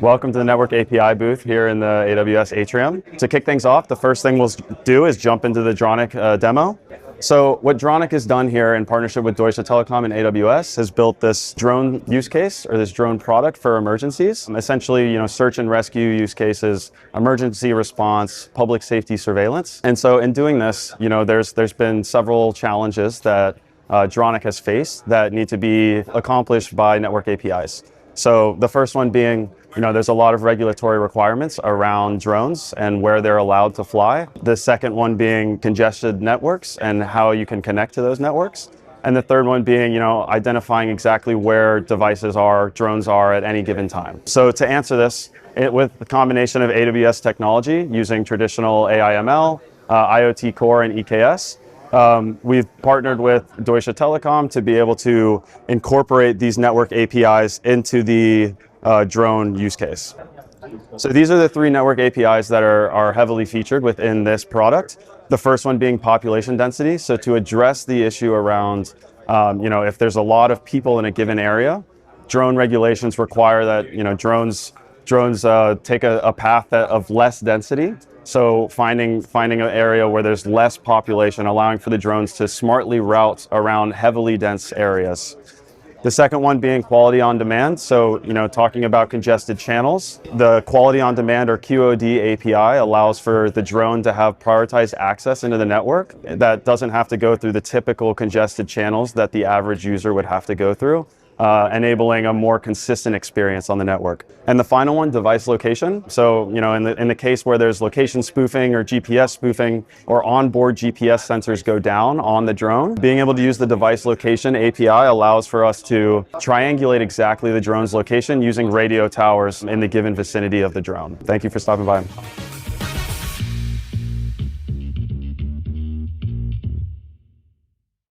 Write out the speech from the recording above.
Welcome to the Network API booth here in the AWS Atrium. To kick things off, the first thing we'll do is jump into the Droniq demo. So what Droniq has done here in partnership with Deutsche Telekom and AWS has built this drone use case, or this drone product for emergencies. Essentially, search and rescue use cases, emergency response, public safety surveillance. And so in doing this, there's been several challenges that Droniq has faced that need to be accomplished by network APIs. So the first one being, there's a lot of regulatory requirements around drones and where they're allowed to fly. The second one being congested networks and how you can connect to those networks. And the third one being, identifying exactly where devices are, drones are at any given time. So to answer this, with the combination of AWS technology using traditional AI/ML, IoT Core, and EKS, we've partnered with Deutsche Telekom to be able to incorporate these network APIs into the drone use case. So these are the three network APIs that are heavily featured within this product. The first one being population density. So to address the issue around, if there's a lot of people in a given area, drone regulations require that, drones take a path of less density. So finding an area where there's less population, allowing for the drones to smartly route around heavily dense areas. The second one being quality on demand. So, talking about congested channels, the quality on demand, or QoD API, allows for the drone to have prioritized access into the network that doesn't have to go through the typical congested channels that the average user would have to go through, enabling a more consistent experience on the network. And the final one, device location. So, in the case where there's location spoofing or GPS spoofing, or onboard GPS sensors go down on the drone, being able to use the device location API allows for us to triangulate exactly the drone's location using radio towers in the given vicinity of the drone. Thank you for stopping by.